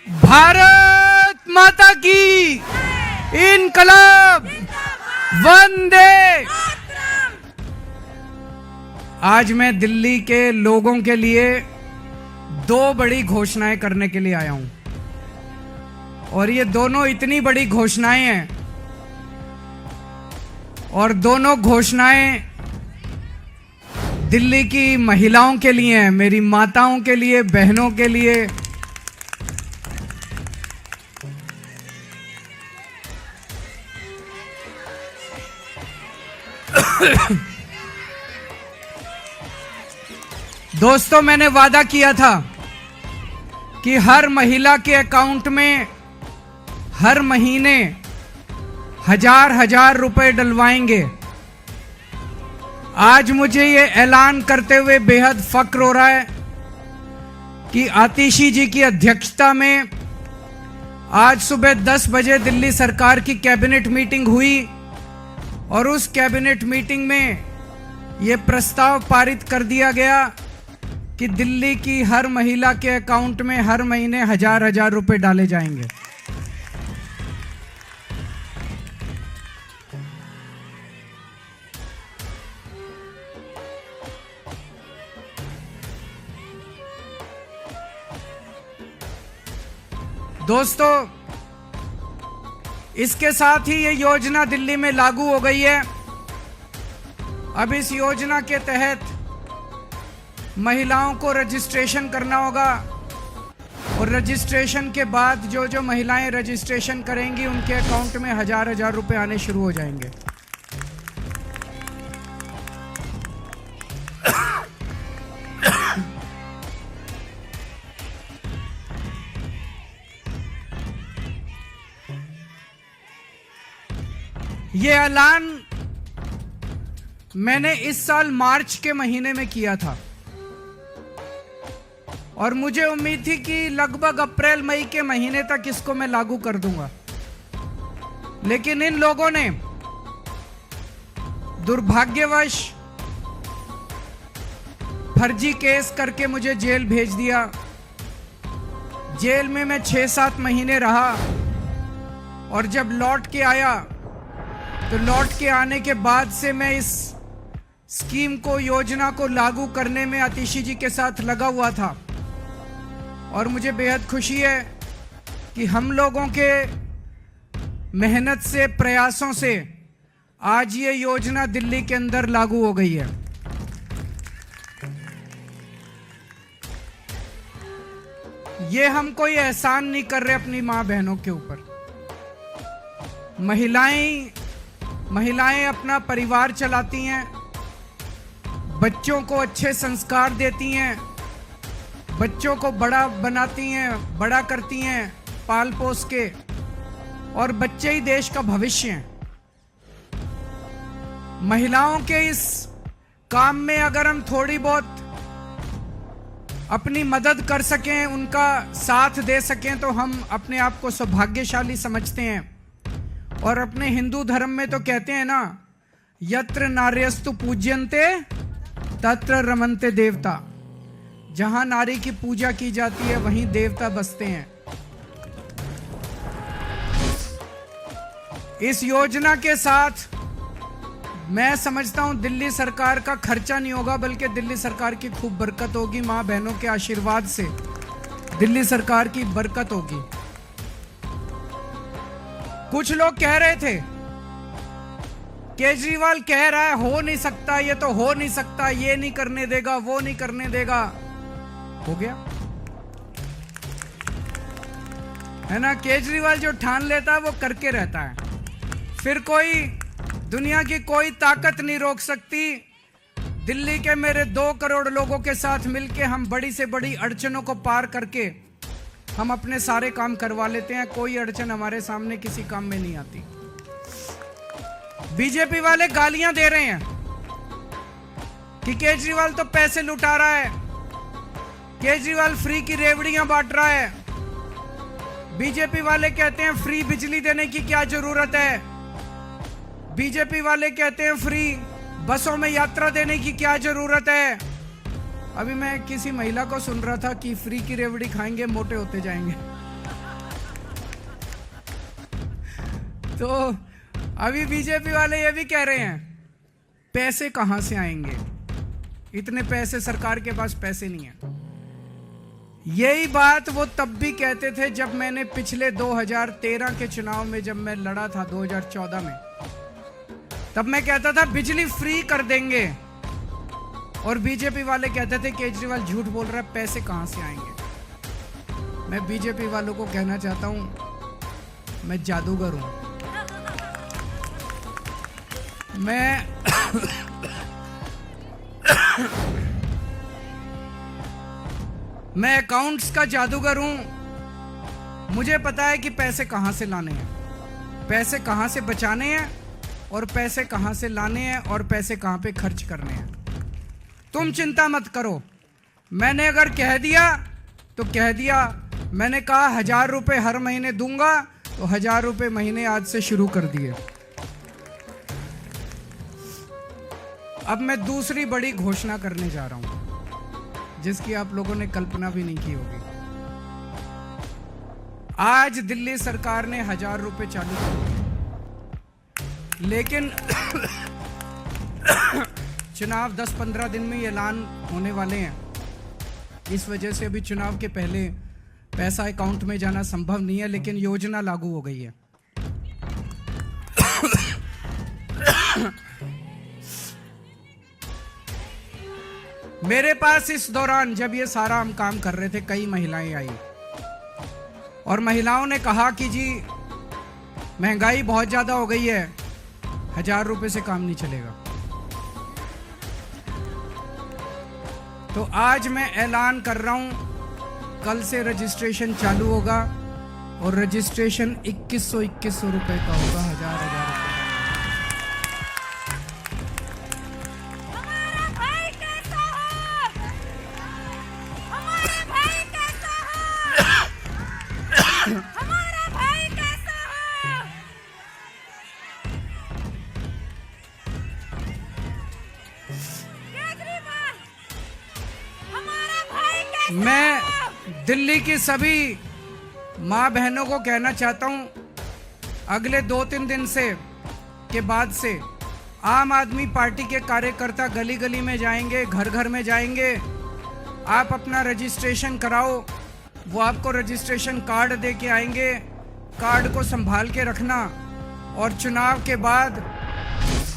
भारत माता की इनकलाब वंदे। आज मैं दिल्ली के लोगों के लिए दो बड़ी घोषणाएं करने के लिए आया हूं, और ये दोनों इतनी बड़ी घोषणाएं हैं, और दोनों घोषणाएं दिल्ली की महिलाओं के लिए हैं, मेरी माताओं के लिए, बहनों के लिए। दोस्तों, मैंने वादा किया था कि हर महिला के अकाउंट में हर महीने हजार रुपए डलवाएंगे। आज मुझे ये ऐलान करते हुए बेहद फक्र हो रहा है कि आतिशी जी की अध्यक्षता में आज सुबह 10 बजे दिल्ली सरकार की कैबिनेट मीटिंग हुई, और उस कैबिनेट मीटिंग में ये प्रस्ताव पारित कर दिया गया कि दिल्ली की हर महिला के अकाउंट में हर महीने हजार रुपए डाले जाएंगे। दोस्तों, इसके साथ ही ये योजना दिल्ली में लागू हो गई है। अब इस योजना के तहत महिलाओं को रजिस्ट्रेशन करना होगा, और रजिस्ट्रेशन के बाद जो महिलाएं रजिस्ट्रेशन करेंगी उनके अकाउंट में हजार रुपए आने शुरू हो जाएंगे। ये ऐलान मैंने इस साल मार्च के महीने में किया था, और मुझे उम्मीद थी कि लगभग अप्रैल मई के महीने तक इसको मैं लागू कर दूंगा। लेकिन इन लोगों ने दुर्भाग्यवश फर्जी केस करके मुझे जेल भेज दिया। जेल में मैं 6-7 महीने रहा, और जब लौट के आया तो लौट के आने के बाद से मैं इस स्कीम को, योजना को लागू करने में आतिशी जी के साथ लगा हुआ था। और मुझे बेहद खुशी है कि हम लोगों के मेहनत से, प्रयासों से आज ये योजना दिल्ली के अंदर लागू हो गई है। ये हम कोई एहसान नहीं कर रहे अपनी मां बहनों के ऊपर। महिलाएं अपना परिवार चलाती हैं, बच्चों को अच्छे संस्कार देती हैं, बच्चों को बड़ा बनाती हैं, बड़ा करती हैं पाल पोस के, और बच्चे ही देश का भविष्य हैं। महिलाओं के इस काम में अगर हम थोड़ी बहुत अपनी मदद कर सकें, उनका साथ दे सकें, तो हम अपने आप को सौभाग्यशाली समझते हैं। और अपने हिंदू धर्म में तो कहते हैं ना, यत्र नार्यस्तु पूज्यन्ते तत्र रमन्ते देवता। जहां नारी की पूजा की जाती है वहीं देवता बसते हैं। इस योजना के साथ मैं समझता हूं दिल्ली सरकार का खर्चा नहीं होगा, बल्कि दिल्ली सरकार की खूब बरकत होगी। मां बहनों के आशीर्वाद से दिल्ली सरकार की बरकत होगी। कुछ लोग कह रहे थे, केजरीवाल कह रहा है हो नहीं सकता, ये तो हो नहीं सकता, ये नहीं करने देगा, वो नहीं करने देगा। हो गया है ना। केजरीवाल जो ठान लेता है वो करके रहता है, फिर कोई दुनिया की कोई ताकत नहीं रोक सकती। दिल्ली के मेरे 2 करोड़ लोगों के साथ मिलके हम बड़ी से बड़ी अड़चनों को पार करके हम अपने सारे काम करवा लेते हैं। कोई अड़चन हमारे सामने किसी काम में नहीं आती। बीजेपी वाले गालियां दे रहे हैं कि केजरीवाल तो पैसे लुटा रहा है, केजरीवाल फ्री की रेवड़ियां बांट रहा है। बीजेपी वाले कहते हैं फ्री बिजली देने की क्या जरूरत है। बीजेपी वाले कहते हैं फ्री बसों में यात्रा देने की क्या जरूरत है। अभी मैं किसी महिला को सुन रहा था कि फ्री की रेवड़ी खाएंगे मोटे होते जाएंगे। तो अभी बीजेपी वाले ये भी कह रहे हैं पैसे कहां से आएंगे, इतने पैसे, सरकार के पास पैसे नहीं है। यही बात वो तब भी कहते थे जब मैंने पिछले 2013 के चुनाव में जब मैं लड़ा था 2014 में, तब मैं कहता था बिजली फ्री कर देंगे, और बीजेपी वाले कहते थे केजरीवाल झूठ बोल रहा है, पैसे कहां से आएंगे। मैं बीजेपी वालों को कहना चाहता हूं मैं जादूगर हूं। मैं अकाउंट्स का जादूगर हूं। मुझे पता है कि पैसे कहां से लाने हैं, पैसे कहां से बचाने हैं, और पैसे कहां से लाने हैं, और पैसे कहां पे खर्च करने हैं। तुम चिंता मत करो। मैंने अगर कह दिया तो कह दिया। मैंने कहा 1000 रुपए हर महीने दूंगा, तो 1000 रुपए महीने आज से शुरू कर दिए। अब मैं दूसरी बड़ी घोषणा करने जा रहा हूं, जिसकी आप लोगों ने कल्पना भी नहीं की होगी। आज दिल्ली सरकार ने 1000 रुपए चालू कर दिए, लेकिन चुनाव 10-15 दिन में ऐलान होने वाले हैं। इस वजह से अभी चुनाव के पहले पैसा अकाउंट में जाना संभव नहीं है, लेकिन योजना लागू हो गई है। मेरे पास इस दौरान जब ये सारा हम काम कर रहे थे, कई महिलाएं आई और महिलाओं ने कहा कि जी महंगाई बहुत ज्यादा हो गई है, 1000 रुपए से काम नहीं चलेगा। तो आज मैं ऐलान कर रहा हूं, कल से रजिस्ट्रेशन चालू होगा और रजिस्ट्रेशन 2100 रुपए का होगा, 1000 रुपए। मैं दिल्ली की सभी माँ बहनों को कहना चाहता हूं, अगले 2-3 दिन से के बाद से आम आदमी पार्टी के कार्यकर्ता गली गली में जाएंगे, घर घर में जाएंगे। आप अपना रजिस्ट्रेशन कराओ, वो आपको रजिस्ट्रेशन कार्ड दे के आएंगे। कार्ड को संभाल के रखना, और चुनाव के बाद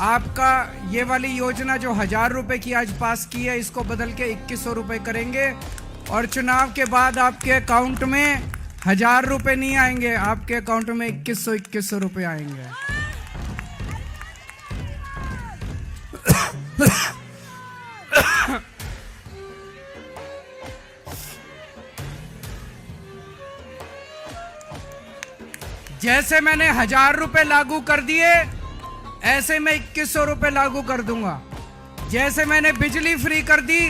आपका ये वाली योजना जो 1000 रुपए की आज पास की है, इसको बदल के 2100 रुपए करेंगे। और चुनाव के बाद आपके अकाउंट में 1000 रुपए नहीं आएंगे, आपके अकाउंट में 2100 रुपए आएंगे। जैसे मैंने 1000 रुपए लागू कर दिए, ऐसे मैं 2100 रुपए लागू कर दूंगा। जैसे मैंने बिजली फ्री कर दी,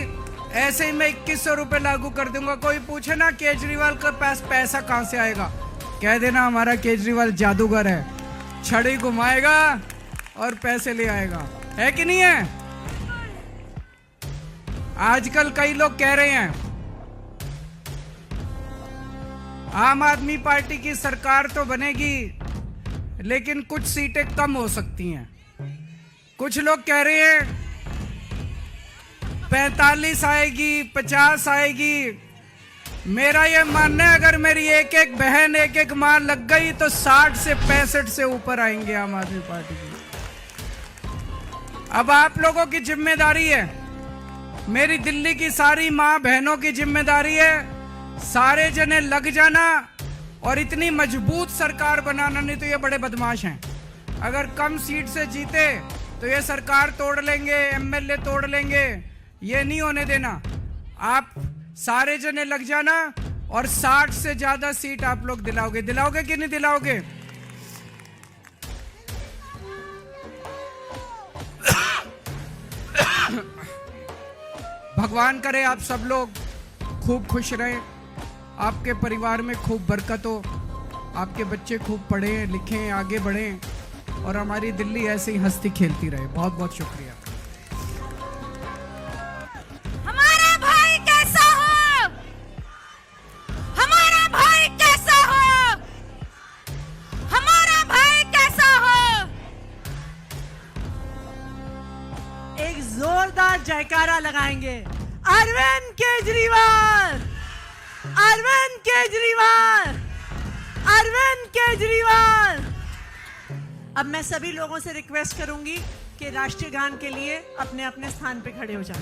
ऐसे ही मैं 2100 रुपए लागू कर दूंगा। कोई पूछे ना केजरीवाल के पास पैसा कहां से आएगा, कह देना हमारा केजरीवाल जादूगर है, छड़ी घुमाएगा और पैसे ले आएगा। है कि नहीं है? आजकल कई लोग कह रहे हैं आम आदमी पार्टी की सरकार तो बनेगी, लेकिन कुछ सीटें कम हो सकती हैं। कुछ लोग कह रहे हैं 45 आएगी, 50 आएगी। मेरा ये मानना है, अगर मेरी एक एक बहन, एक एक मां लग गई तो 60 से 65 से ऊपर आएंगे आम आदमी पार्टी की। अब आप लोगों की जिम्मेदारी है, मेरी दिल्ली की सारी मां बहनों की जिम्मेदारी है, सारे जने लग जाना और इतनी मजबूत सरकार बनाना। नहीं तो ये बड़े बदमाश हैं, अगर कम सीट से जीते तो ये सरकार तोड़ लेंगे, एमएलए तोड़ लेंगे। ये नहीं होने देना। आप सारे जने लग जाना और 60 से ज्यादा सीट आप लोग दिलाओगे। दिलाओगे कि नहीं दिलाओगे? भगवान करे आप सब लोग खूब खुश रहें, आपके परिवार में खूब बरकत हो, आपके बच्चे खूब पढ़ें लिखें, आगे बढ़ें, और हमारी दिल्ली ऐसे ही हंसती खेलती रहे। बहुत बहुत शुक्रिया। हमारा भाई कैसा हो? हमारा भाई कैसा हो? हमारा भाई कैसा जोरदार जयकारा लगाएंगे। अरविंद केजरीवाल, अरविंद केजरीवाल, अरविंद केजरीवाल। अब मैं सभी लोगों से रिक्वेस्ट करूंगी कि राष्ट्रीय गान के लिए अपने अपने स्थान पे खड़े हो जाएं।